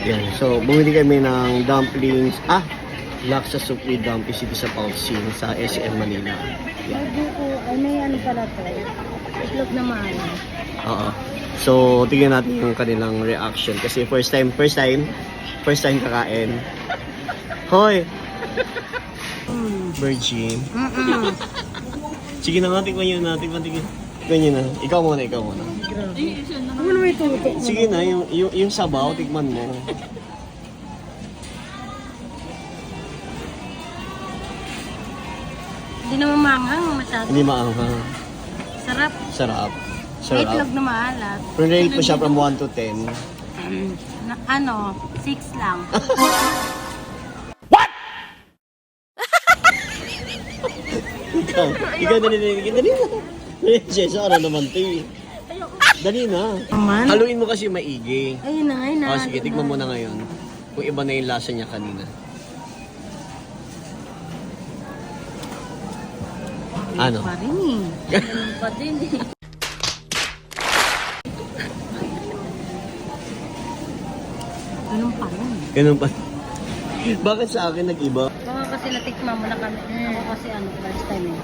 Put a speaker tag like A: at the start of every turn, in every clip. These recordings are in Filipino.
A: Yan. So, bumili kami ng dumplings. Laksa soup with dumplings dito sa Pausin sa SM Manila.
B: Ay, buko. Ay, may ano pala to. Itlog na maalam.
A: Oo. So, tingnan natin yung kanilang reaction. Kasi first time kakain. Hoy! Virgin. Sige na nga, tikman nyo na. Tikman nyo na. Ikaw muna.
B: Ano may tutok?
A: Sige na, yung sabaw, tikman mo.
B: Hindi naman manghang masyado.
A: Hindi maanghang.
B: Sarap.
A: Sarap.
B: May itlog na maalat.
A: Rate mo siya from 1 to 10.
B: 6 lang.
A: Ikaw dali na. Jessa, ano naman ito eh. Dali na.
B: Aman?
A: Haluin mo kasi maigi.
B: Ayun na.
A: Sige, tignan mo na ngayon. Kung iba na yung lasa niya kanina. Ano?
B: Pa rin eh. Ganun pa din eh. Ganun pa rin.
A: Ganun pa. Bakit sa akin nag-iba?
B: Baka kasi natikman mo na kami. Ako kasi first time eh.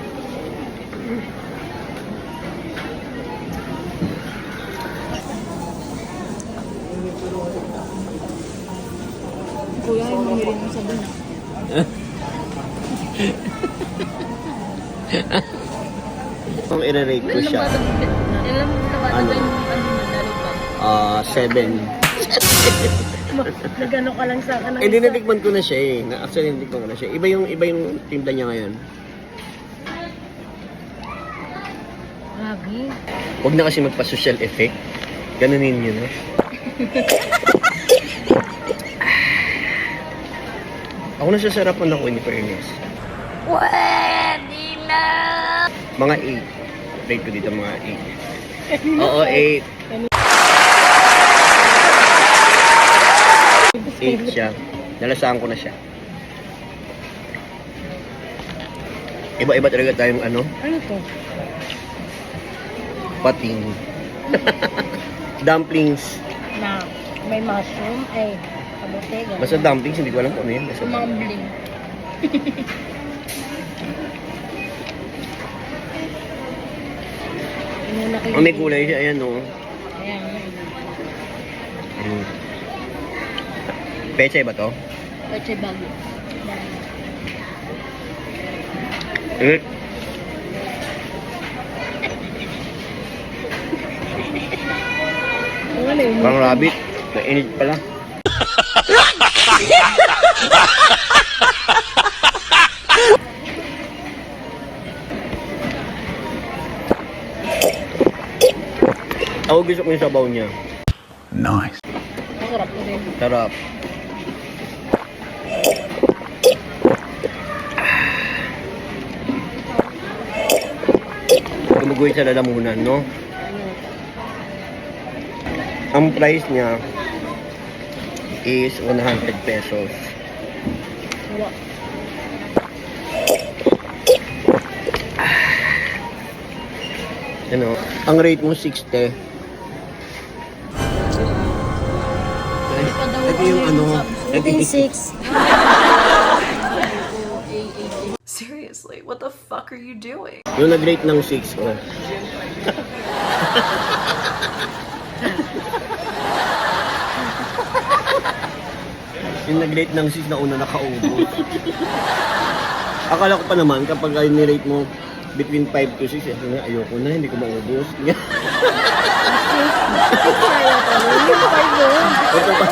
B: Kuya, yung mahirin mo sa dun.
A: Kung i-rate ko siya,
B: Ilan mo na ba?
A: Ano?
B: Ano?
A: 7.
B: Nagano ka lang sa akin.
A: Eh, dinatikman ko na siya eh. Actually, dinatikman ko na siya. Iba yung timpla niya ngayon.
B: Grabe.
A: Huwag na kasi magpa-social effect. Ganunin yun, no? Ako nasasarapan ako in fairness.
B: Pwede na!
A: Mga 8. Rate ko dito mga 8. Oo, 8. 8 siya. Nalasahan ko na siya. Iba-iba talaga tayong ano?
B: Ano to?
A: Pating. Dumplings.
B: Na may mushroom. Ay, kabote. Ganun.
A: Basta dumplings, hindi ko alam kung ano yun. Basta
B: Mumbling.
A: may kulay siya. Ayan, no?
B: Ayan.
A: Peche ba to?
B: Peche bago.
A: Eh,
B: Ano yun?
A: parang rabbit. Mainit pala. Ako gusto ko yung sabaw niya.
C: Nice.
B: Masarap ko din.
A: Sarap. Gumugoy sa lalamunan, no? Ang price niya is 100 pesos.
B: Wala.
A: Ano? Ang rate mo 60. Ito yung ano, ito yung
B: 6.
D: Seriously, what the fuck are you doing?
A: yung nag-rate ng 6 oh. Yung nag-rate ng 6 na una nakaubos. Akala ko pa naman kapag ay ni-rate mo between 5 to 6, ayoko na, hindi ko maubos.
B: Kaya pa rin. Yung 5 yun.
A: Ito pa.